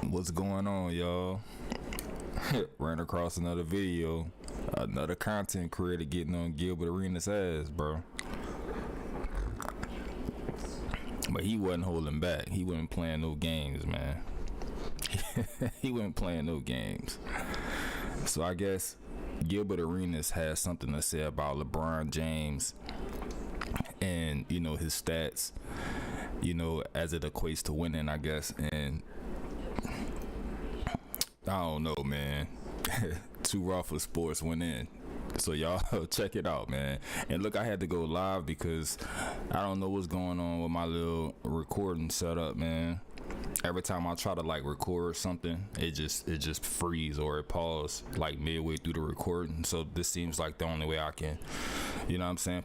What's going on, y'all? Ran across another video. Another content creator getting on Gilbert Arenas' ass, bro. But he wasn't holding back. He wasn't playing no games, man. He wasn't playing no games. So I guess Gilbert Arenas has something to say about LeBron James and, his stats, as it equates to winning, I guess. And I don't know, man. Too raw for sports went in. So y'all check it out, man. And look, I had to go live because I don't know what's going on with my little recording setup, man. Every time I try to record something, it just freeze or it pause midway through the recording. So this seems like the only way I can,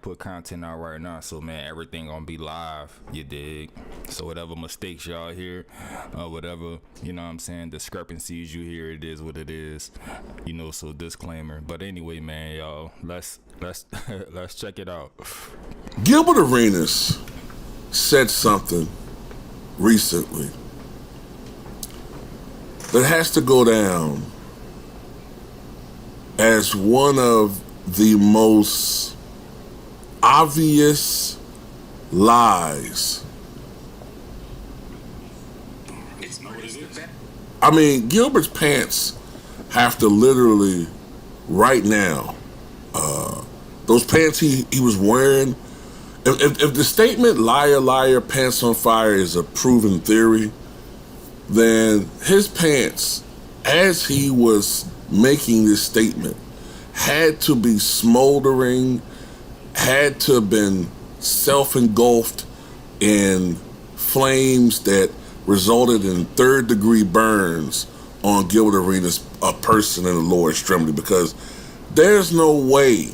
put content out right now. So man, everything gonna be live, you dig? So whatever mistakes y'all hear, whatever, discrepancies you hear, it is what it is. So disclaimer. But anyway, man, y'all, let's let's check it out. Gilbert Arenas said something recently that has to go down as one of the most obvious lies. I mean, Gilbert's pants have to literally, right now, those pants he was wearing, if the statement liar, liar, pants on fire is a proven theory, then his pants, as he was making this statement, had to be smoldering, had to have been self-engulfed in flames that resulted in third-degree burns on Gilbert Arenas, a person in the lower extremity, because there's no way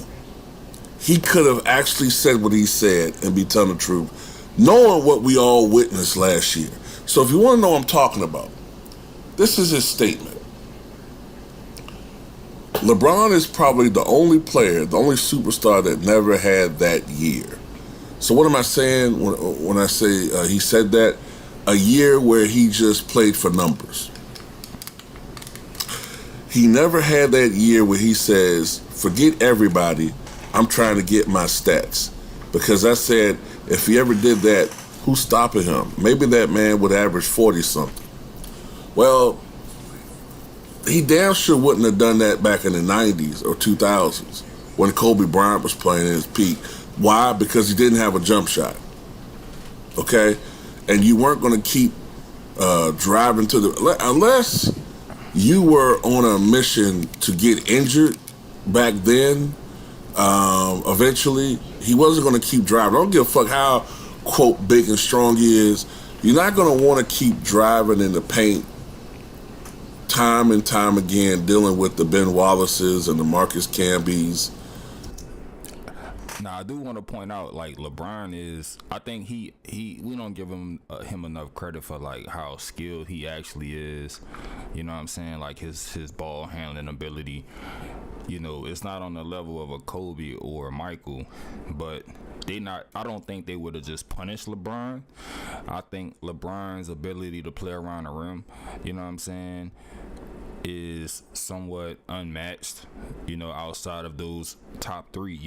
he could have actually said what he said and be telling the truth, knowing what we all witnessed last year. So if you want to know what I'm talking about, this is his statement. LeBron is probably the only player, the only superstar that never had that year. So what am I saying when I say he said that? A year where he just played for numbers. He never had that year where he says, forget everybody, I'm trying to get my stats. Because I said, if he ever did that, who's stopping him? Maybe that man would average 40-something. Well, he damn sure wouldn't have done that back in the 90s or 2000s when Kobe Bryant was playing at his peak. Why? Because he didn't have a jump shot. Okay? And you weren't going to keep driving to the... Unless you were on a mission to get injured back then, eventually, he wasn't going to keep driving. I don't give a fuck how, quote, big and strong he is. You're not going to want to keep driving in the paint time and time again, dealing with the Ben Wallaces and the Marcus Camby's. Now I do want to point out, LeBron is. I think we don't give him enough credit for how skilled he actually is. You know what I'm saying? His ball handling ability. It's not on the level of a Kobe or a Michael, but I don't think they would have just punished LeBron. I think LeBron's ability to play around the rim, you know what I'm saying, is somewhat unmatched, outside of those top three,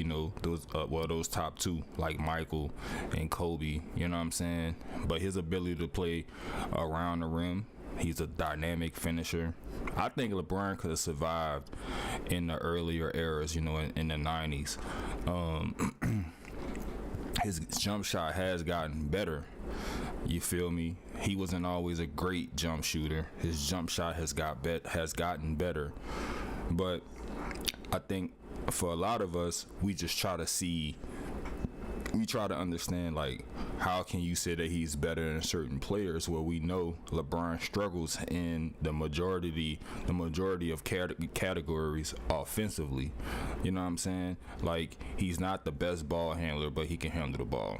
those top two, like Michael and Kobe, you know what I'm saying? But his ability to play around the rim, he's a dynamic finisher. I think LeBron could have survived in the earlier eras, in the 90s. His jump shot has gotten better. You feel me? He wasn't always a great jump shooter. His jump shot has gotten better. But I think for a lot of us, we just try to understand how can you say that he's better than certain players where we know LeBron struggles in the majority of categories offensively. You know what I'm saying? He's not the best ball handler, but he can handle the ball.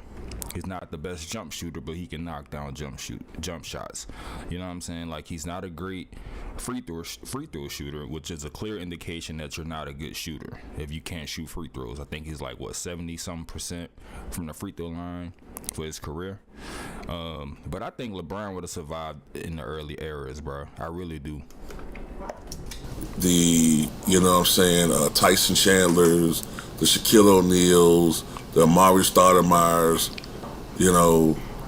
He's not the best jump shooter, but he can knock down jump shots. You know what I'm saying? He's not a great free throw shooter, which is a clear indication that you're not a good shooter if you can't shoot free throws. I think he's like 70% from the free throw line for his career. But I think LeBron would have survived in the early eras, bro. I really do. Tyson Chandlers, the Shaquille O'Neals, the Amari Stoudemires,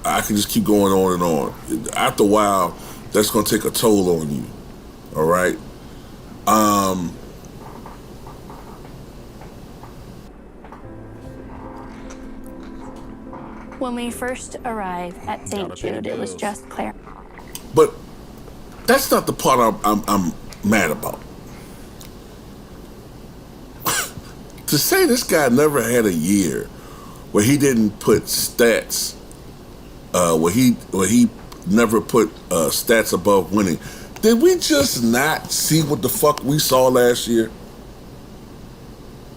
I can just keep going on and on. After a while, that's going to take a toll on you. All right? When we first arrived at St. Jude, it was just Claire. But that's not the part I'm mad about. To say this guy never had a year where he didn't put stats, where he never put stats above winning. Did we just not see what the fuck we saw last year?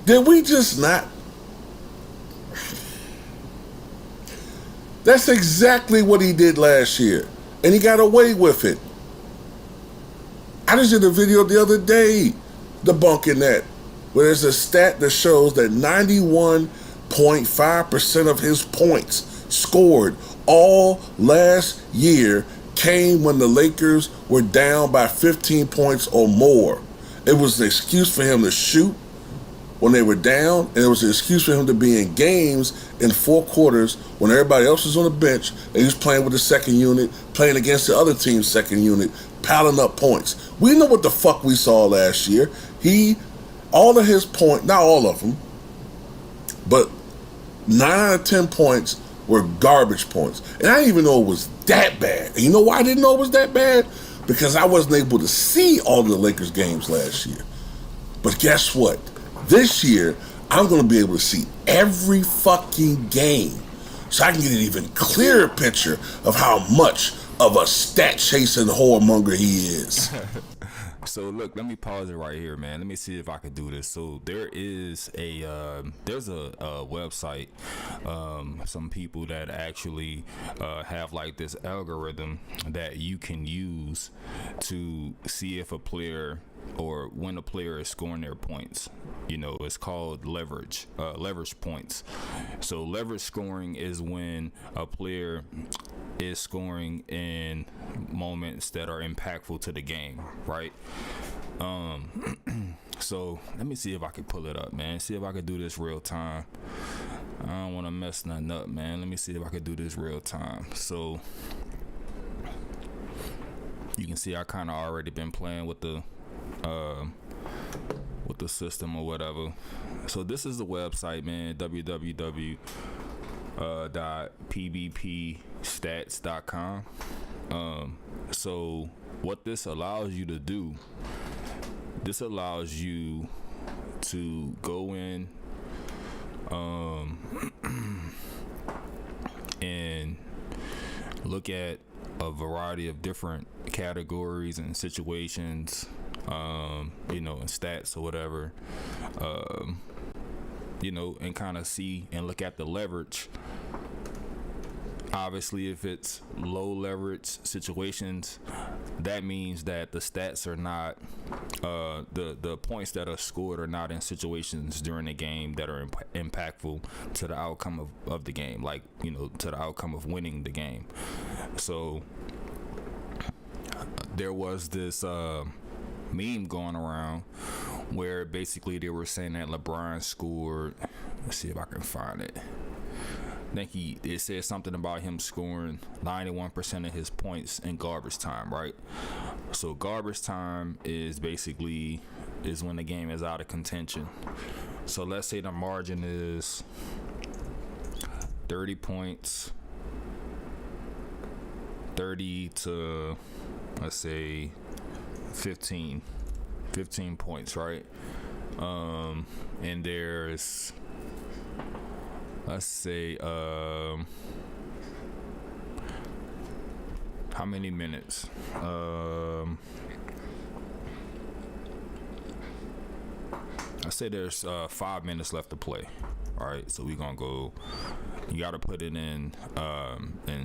Did we just not? That's exactly what he did last year. And he got away with it. I just did a video the other day debunking that, where there's a stat that shows that 91.5% of his points scored all last year came when the Lakers were down by 15 points or more. It was an excuse for him to shoot when they were down, and it was an excuse for him to be in games in 4 quarters when everybody else was on the bench and he was playing with the second unit, playing against the other team's second unit, piling up points. We know what the fuck we saw last year. All of his points, not all of them, but 9 out of 10 points were garbage points. And I didn't even know it was that bad. And you know why I didn't know it was that bad? Because I wasn't able to see all of the Lakers games last year. But guess what? This year, I'm going to be able to see every fucking game so I can get an even clearer picture of how much of a stat-chasing whoremonger he is. So look, let me pause it right here, man. Let me see if I can do this. So there's a website, some people that actually have like this algorithm that you can use to see if a player or when a player is scoring their points. It's called leverage points. So leverage scoring is when a player is scoring in moments that are impactful to the game, right? So let me see if I can pull it up, man. See if I can do this real time. I don't want to mess nothing up, man. Let me see if I can do this real time. So you can see I kind of already been playing with the system or whatever. So this is the website, man. www.pbpstats.com. So what this allows you to do, this allows you to go in and look at a variety of different categories and situations, and stats or whatever, and kind of see and look at the leverage. Obviously, if it's low leverage situations, that means that the stats are not, the points that are scored are not in situations during the game that are impactful to the outcome of the game, like, to the outcome of winning the game. So there was this meme going around where basically they were saying that LeBron scored, let's see if I can find it. I think it said something about him scoring 91% of his points in garbage time, right? So garbage time is basically when the game is out of contention. So let's say the margin is 30 points, 30 to, let's say, 15 points, right? And there's, let's say, how many minutes? I say there's 5 minutes left to play. All right, so we're gonna go. You gotta put it in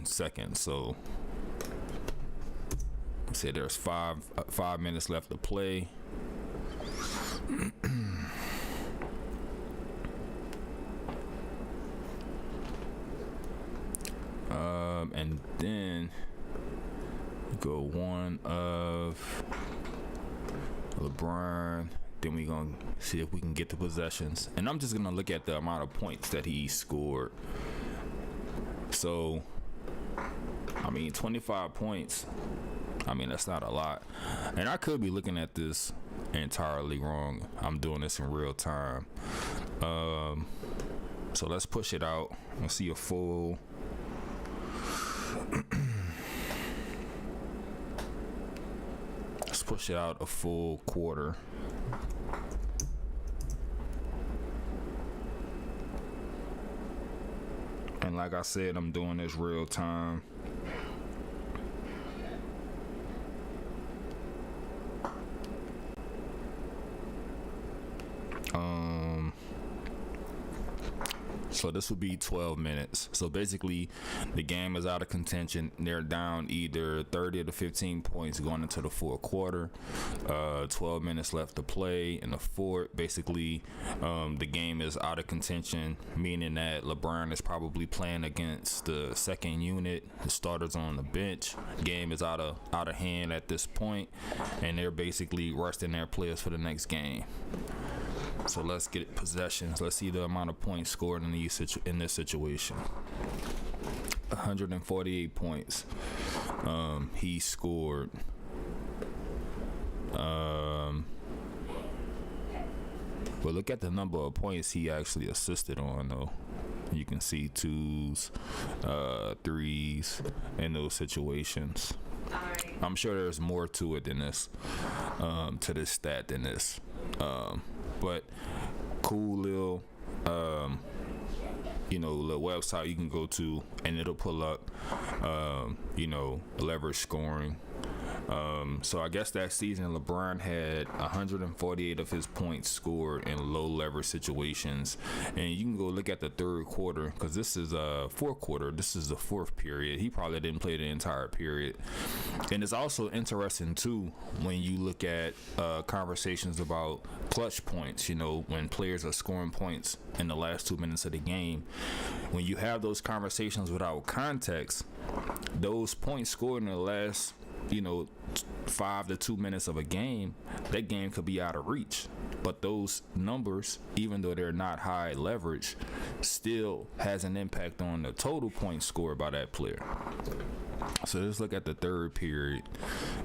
seconds. So Say there's 5 minutes left to play. And then go one of LeBron. Then we gonna see if we can get the possessions. And I'm just gonna look at the amount of points that he scored. So, I mean, 25 points. I mean, that's not a lot. And I could be looking at this entirely wrong. I'm doing this in real time. So let's push it out. Let's see a full. Let's push it out a full quarter. And like I said, I'm doing this real time. So this would be 12 minutes. So basically, the game is out of contention. They're down either 30 to 15 points going into the fourth quarter. 12 minutes left to play in the fourth. Basically, the game is out of contention, meaning that LeBron is probably playing against the second unit. The starters on the bench. Game is out of hand at this point, and they're basically resting their players for the next game. So let's get possessions. Let's see the amount of points scored in this situation. 148 points. He scored. But look at the number of points he actually assisted on, though. You can see twos, threes in those situations. I'm sure there's more to it than this, to this stat than this. But cool little, little website you can go to, and it'll pull up, leverage scoring. So I guess that season LeBron had 148 of his points scored in low leverage situations. And you can go look at the third quarter, because this is a fourth quarter. This is the fourth period. He probably didn't play the entire period. And it's also interesting too when you look at conversations about clutch points, when players are scoring points in the last 2 minutes of the game. When you have those conversations without context, those points scored in the last 5 to 2 minutes of a game, that game could be out of reach. But those numbers, even though they're not high leverage, still has an impact on the total points scored by that player. So let's look at the third period.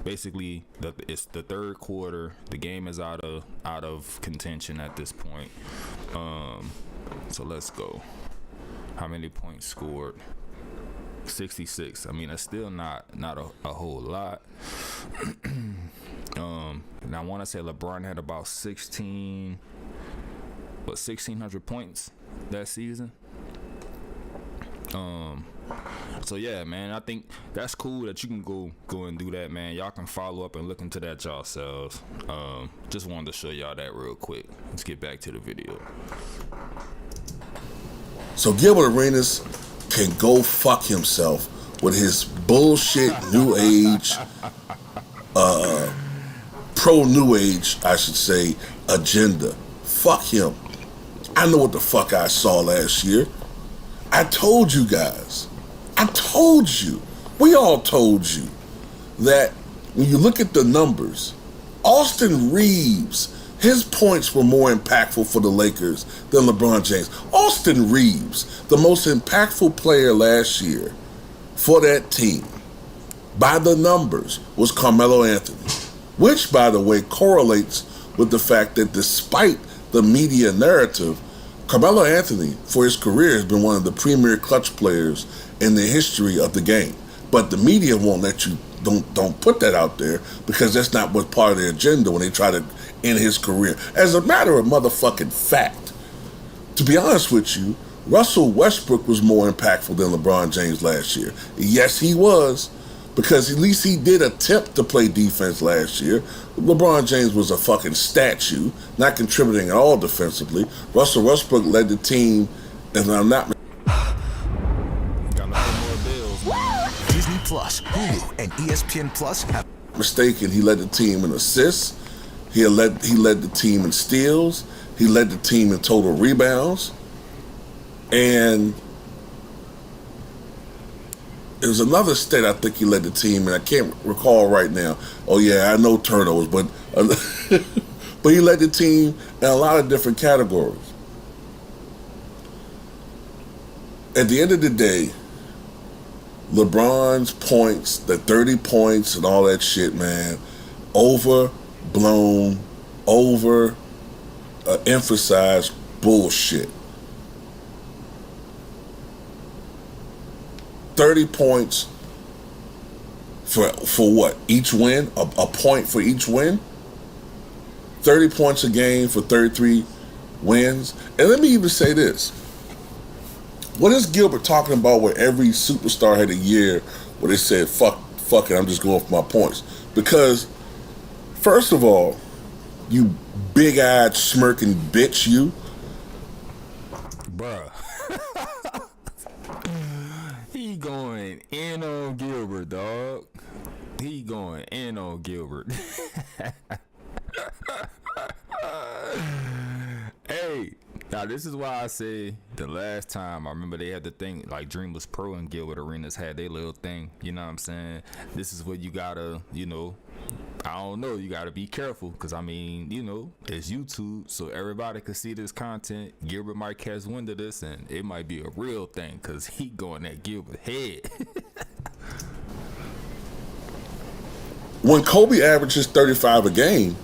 Basically, it's the third quarter. The game is out of contention at this point. So let's go. How many points scored? 66. I mean, that's still not a whole lot. And I want to say LeBron had about 1,600 points that season. So yeah, man, I think that's cool that you can go and do that, man. Y'all can follow up and look into that yourselves. Just wanted to show y'all that real quick. Let's get back to the video. So Gilbert Arenas can go fuck himself with his bullshit new age, pro new age, I should say, agenda. Fuck him. I know what the fuck I saw last year. I told you guys. We all told you that when you look at the numbers, Austin Reeves, his points were more impactful for the Lakers than LeBron James. Austin Reeves, the most impactful player last year for that team, by the numbers, was Carmelo Anthony, which, by the way, correlates with the fact that despite the media narrative, Carmelo Anthony, for his career, has been one of the premier clutch players in the history of the game. But the media won't let you, don't put that out there, because that's not what's part of their agenda when they try to end his career. As a matter of motherfucking fact, to be honest with you, Russell Westbrook was more impactful than LeBron James last year. Yes, he was, because at least he did attempt to play defense last year. LeBron James was a fucking statue, not contributing at all defensively. Russell Westbrook led the team, and I'm not. Disney Plus, Hulu, and ESPN Plus have mistaken, he led the team in assists. He led the team in steals. He led the team in total rebounds. And there was another stat I think he led the team, and I can't recall right now. Oh yeah, I know turnovers, but but he led the team in a lot of different categories. At the end of the day, LeBron's points, the 30 points and all that shit, man, overblown, emphasized bullshit. 30 points for what? Each win? A point for each win? 30 points a game for 33 wins. And let me even say this. What is Gilbert talking about where every superstar had a year where they said, fuck it, I'm just going for my points? Because, first of all, you big-eyed smirking bitch, you. Bruh. He going in on Gilbert, dog. He going in on Gilbert. Hey, now this is why I say the last time I remember they had the thing like Dreamless Pro and Gilbert Arenas had their little thing. You know what I'm saying? This is what you gotta, I don't know, you gotta be careful because I mean, it's YouTube, so everybody can see this content. Gilbert might catch wind of this and it might be a real thing because he going at Gilbert head. When Kobe averages 35 a game,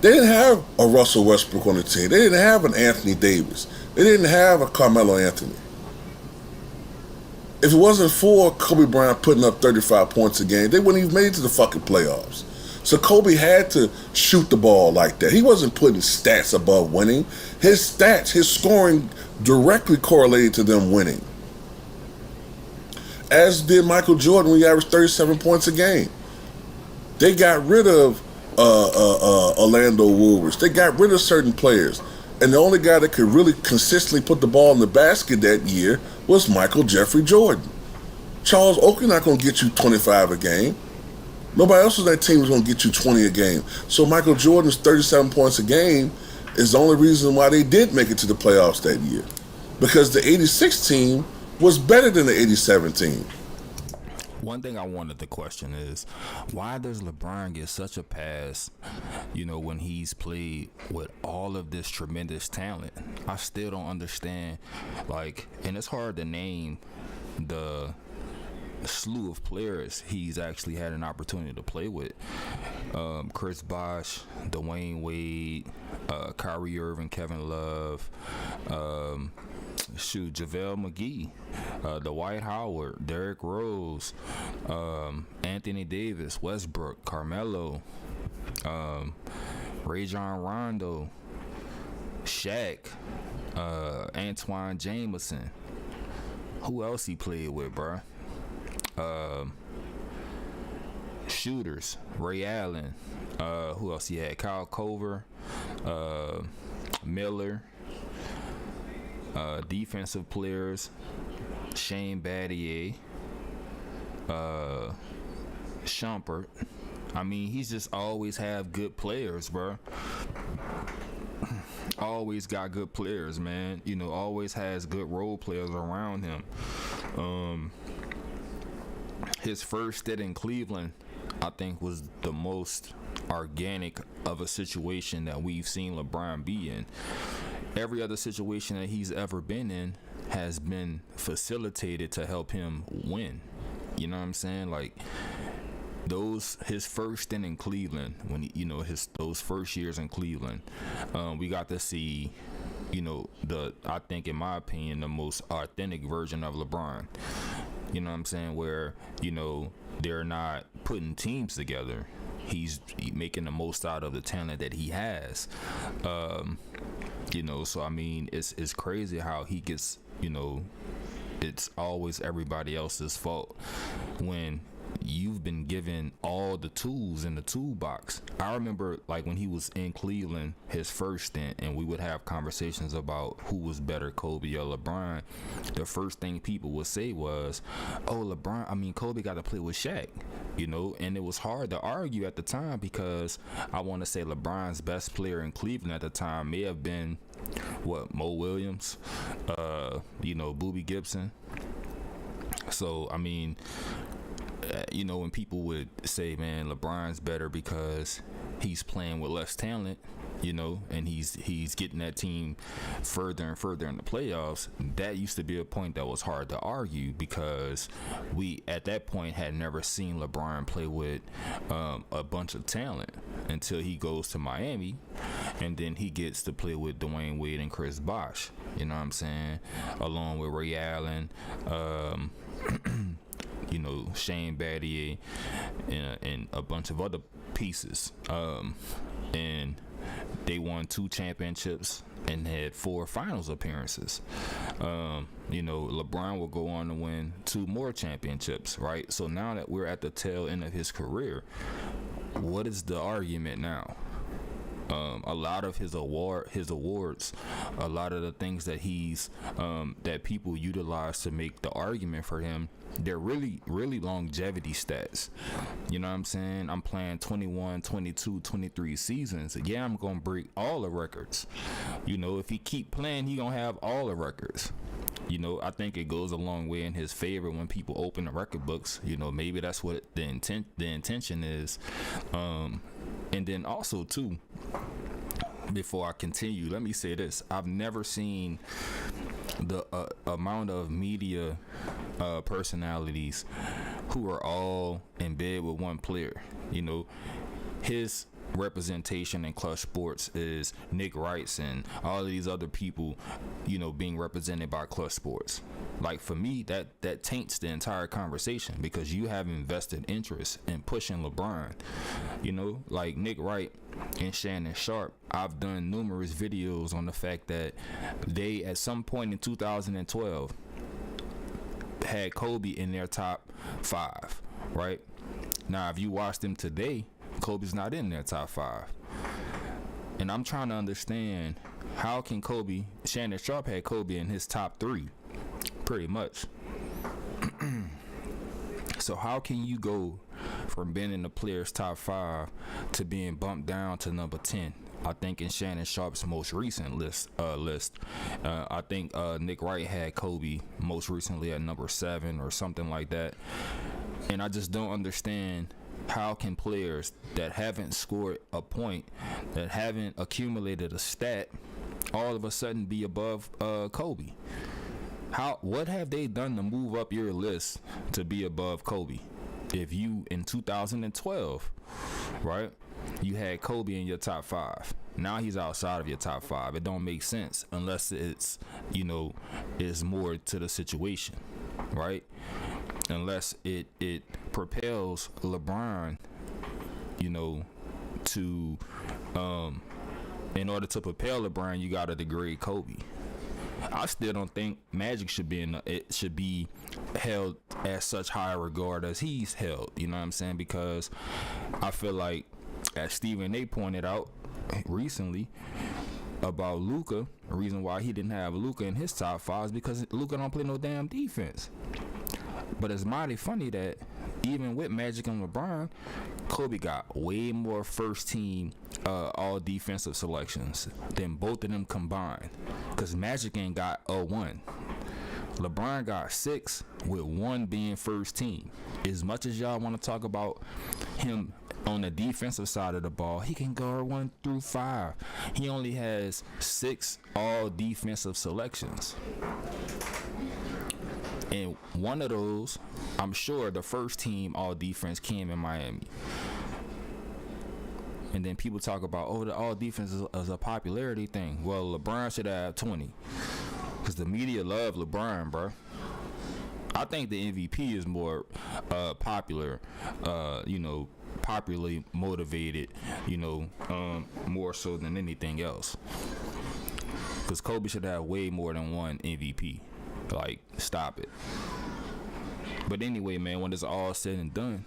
they didn't have a Russell Westbrook on the team. They didn't have an Anthony Davis. They didn't have a Carmelo Anthony. If it wasn't for Kobe Bryant putting up 35 points a game, they wouldn't even made it to the fucking playoffs. So Kobe had to shoot the ball like that. He wasn't putting stats above winning. His stats, his scoring directly correlated to them winning. As did Michael Jordan when he averaged 37 points a game. They got rid of Orlando Woolridge. They got rid of certain players. And the only guy that could really consistently put the ball in the basket that year was Michael Jeffrey Jordan. Charles Oakley not going to get you 25 a game. Nobody else on that team was going to get you 20 a game. So Michael Jordan's 37 points a game is the only reason why they did make it to the playoffs that year. Because the 86 team was better than the 87 team. One thing I wanted to question is, why does LeBron get such a pass, when he's played with all of this tremendous talent? I still don't understand, and it's hard to name the slew of players he's actually had an opportunity to play with. Chris Bosh, Dwayne Wade, Kyrie Irving, Kevin Love, JaVale McGee, Dwight Howard, Derrick Rose, Anthony Davis, Westbrook, Carmelo, Rajon Rondo, Shaq, Antoine Jameson. Who else he played with, bruh? Shooters, Ray Allen. Who else he had? Kyle Korver, Miller. Defensive players, Shane Battier, Shumpert. I mean, he's just always have good players, bro. Always got good players, man. Always has good role players around him. His first stint in Cleveland, I think, was the most organic of a situation that we've seen LeBron be in. Every other situation that he's ever been in has been facilitated to help him win. You know what I'm saying? His first stint in Cleveland, when those first years in Cleveland, we got to see, I think, in my opinion, the most authentic version of LeBron. You know what I'm saying? Where, they're not putting teams together. He's making the most out of the talent that he has. So I mean, it's crazy how he gets, it's always everybody else's fault when, you've been given all the tools in the toolbox. I remember like when he was in Cleveland, his first stint, and we would have conversations about who was better, Kobe or LeBron. The first thing people would say was, oh, Kobe got to play with Shaq, you know, and it was hard to argue at the time because I want to say LeBron's best player in Cleveland at the time may have been Mo Williams, you know, Boobie Gibson. So I mean, you know, when people would say, man, LeBron's better because he's playing with less talent, you know, and he's getting that team further and further in the playoffs, that used to be a point that was hard to argue because we at that point had never seen LeBron play with a bunch of talent until he goes to Miami, and then he gets to play with Dwayne Wade and Chris Bosh, you know what I'm saying, along with Ray Allen, you know, Shane Battier, and a bunch of other pieces. And they won 2 championships and had 4 finals appearances. You know, LeBron will go on to win 2 more championships, right? So now that we're at the tail end of his career, what is the argument now? A lot of his awards, a lot of the things that he's that people utilize to make the argument for him, they're really longevity stats. You know what I'm saying? I'm playing 21, 22, 23 seasons. Yeah, I'm gonna break all the records. You know, if he keep playing, he gonna have all the records. You know, I think it goes a long way in his favor when people open the record books. You know, maybe that's what the intention is. And then also too, before I continue, let me say this: I've never seen the amount of media personalities who are all in bed with one player. You know, his representation in Clutch Sports is Nick Wrights and all of these other people, you know, being represented by Clutch Sports. Like, for me, that taints the entire conversation because you have invested interest in pushing LeBron. You know, like Nick Wright and Shannon Sharp, I've done numerous videos on the fact that they, at some point in 2012, had Kobe in their top 5, right? Now, if you watch them today, Kobe's not in their top 5. And I'm trying to understand, how can Kobe, Shannon Sharp had Kobe in his top 3, pretty much. So how can you go from being in the player's top 5 to being bumped down to number 10? I think in Shannon Sharp's most recent list, I think Nick Wright had Kobe most recently at number 7 or something like that. And I just don't understand, how can players that haven't scored a point, that haven't accumulated a stat, all of a sudden be above Kobe? What have they done to move up your list to be above Kobe? If you, in 2012, right, you had Kobe in your top 5. Now he's outside of your top 5. It don't make sense unless it's, you know, is more to the situation, right? Unless it propels LeBron, you know, to in order to propel LeBron, you gotta degrade Kobe. I still don't think Magic should be held at such high regard as he's held. You know what I'm saying? Because I feel like, as Stephen A pointed out recently about Luka, the reason why he didn't have Luka in his top 5 is because Luka don't play no damn defense. But it's mighty funny that even with Magic and LeBron, Kobe got way more first team all defensive selections than both of them combined, because Magic ain't got a 1. LeBron got 6, with 1 being first team. As much as y'all want to talk about him on the defensive side of the ball, he can guard 1 through 5. He only has 6 all defensive selections. And one of those, I'm sure the first team all defense came in Miami. And then people talk about, oh, the all defense is a popularity thing. Well, LeBron should have 20. Because the media love LeBron, bro. I think the MVP is more popular, you know, popularly motivated, you know, more so than anything else. Because Kobe should have way more than 1 MVP. Like, stop it. But anyway, man, when it's all said and done,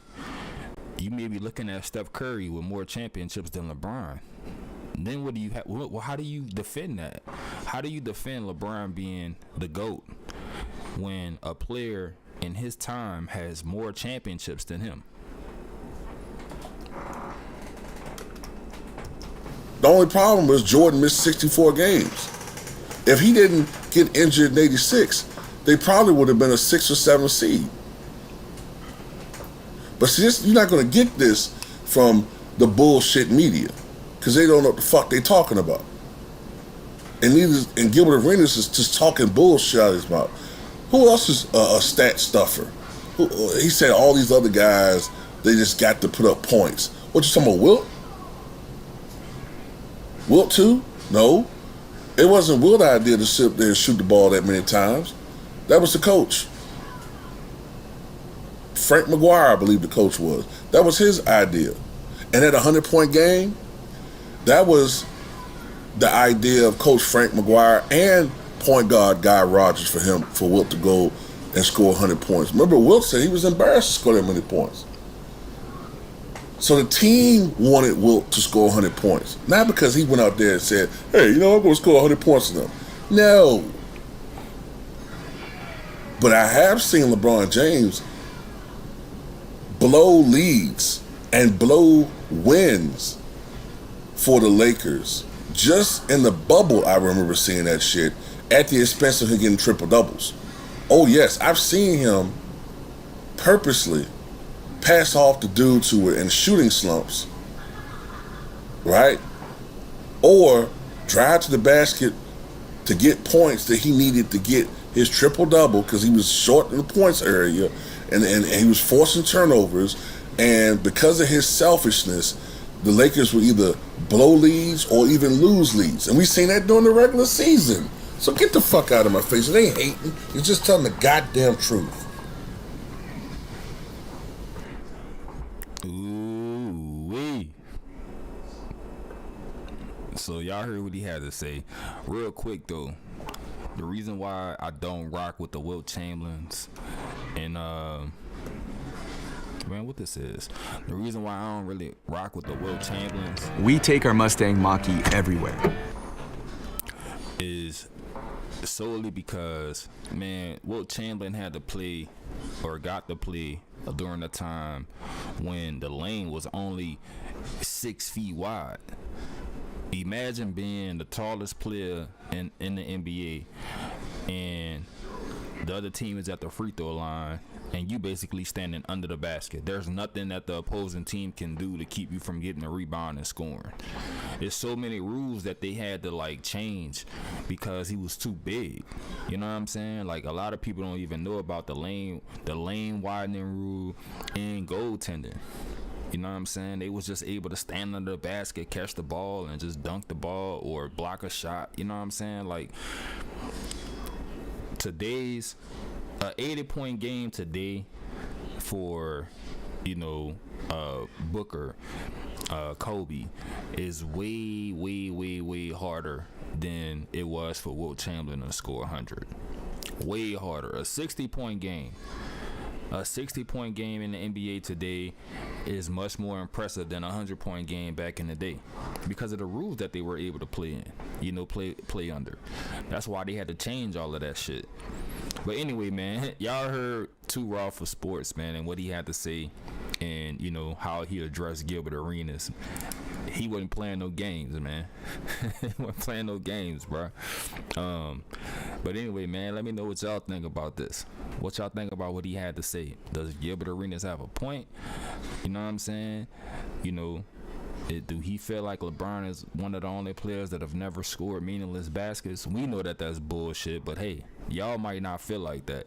you may be looking at Steph Curry with more championships than LeBron. Then what do you have? Well, how do you defend that? How do you defend LeBron being the GOAT when a player in his time has more championships than him? The only problem was Jordan missed 64 games. If he didn't get injured in 86, they probably would have been a 6 or 7 seed. But see, you're not going to get this from the bullshit media because they don't know what the fuck they talking about. And Gilbert Arenas is just talking bullshit out of his mouth. Who else is a stat stuffer? He said all these other guys, they just got to put up points. What, you talking about, Wilt? Wilt too? No. It wasn't Wilt's idea to sit up there and shoot the ball that many times. That was the coach. Frank McGuire, I believe the coach was. That was his idea. And at a 100-point game, that was the idea of Coach Frank McGuire and point guard Guy Rogers for Wilt to go and score 100 points. Remember, Wilt said he was embarrassed to score that many points. So the team wanted Wilt to score 100 points. Not because he went out there and said, hey, I'm going to score 100 points to them. No. But I have seen LeBron James blow leads and blow wins for the Lakers. Just in the bubble, I remember seeing that shit at the expense of him getting triple doubles. Oh yes, I've seen him purposely pass off the dudes who were in shooting slumps, right? Or drive to the basket to get points that he needed to get his triple double because he was short in the points area and he was forcing turnovers, and because of his selfishness, the Lakers would either blow leads or even lose leads. And we seen that during the regular season. So get the fuck out of my face. It ain't hating. It's just telling the goddamn truth. Ooh-wee. So y'all heard what he had to say. Real quick though, the reason why I don't rock with the Wilt Chamberlains and what this is. The reason why I don't really rock with the Wilt Chamberlains. We take our Mustang Mach-E everywhere. Is solely because, man, Wilt Chamberlain had to play or got to play during the time when the lane was only 6 feet wide. Imagine being the tallest player in the NBA and the other team is at the free throw line and you basically standing under the basket. There's nothing that the opposing team can do to keep you from getting a rebound and scoring. There's so many rules that they had to change because he was too big. You know what I'm saying? Like, a lot of people don't even know about the lane widening rule and goaltending. You know what I'm saying? They was just able to stand under the basket, catch the ball, and just dunk the ball or block a shot. You know what I'm saying? Like, today's 80-point game today for, Booker, Kobe is way, way, way, way harder than it was for Wilt Chamberlain to score 100. Way harder. A 60-point game. A 60-point game in the NBA today is much more impressive than a 100-point game back in the day because of the rules that they were able to play in, play under. That's why they had to change all of that shit. But anyway, man, y'all heard Too Raw for Sports, man, and what he had to say and, how he addressed Gilbert Arenas. He wasn't playing no games, man. He wasn't playing no games, bro. But anyway, man, let me know what y'all think about this. What y'all think about what he had to say? Does Gilbert Arenas have a point? You know what I'm saying? Do he feel like LeBron is one of the only players that have never scored meaningless baskets? We know that that's bullshit, but hey, y'all might not feel like that.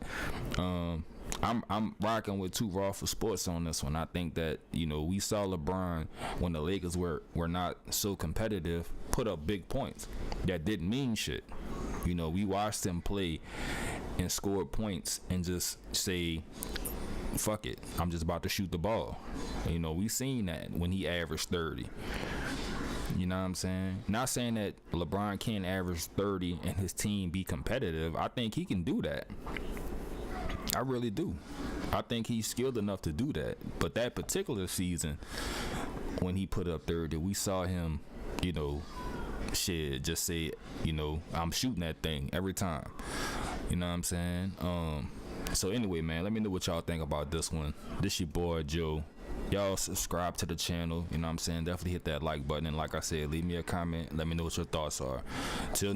I'm rocking with Too Raw for Sports on this one. I think that, we saw LeBron when the Lakers were not so competitive put up big points that didn't mean shit. We watched him play and score points and just say, fuck it, I'm just about to shoot the ball. We seen that when he averaged 30. You know what I'm saying? Not saying that LeBron can't average 30 and his team be competitive. I think he can do that. I really do. I think he's skilled enough to do that. But that particular season, when he put up 30, we saw him, you know, just say, you know, I'm shooting that thing every time. You know what I'm saying? So anyway, man, let me know what y'all think about this one. This your boy Joe. Y'all subscribe to the channel. You know what I'm saying? Definitely hit that like button. And like I said, leave me a comment. Let me know what your thoughts are. Till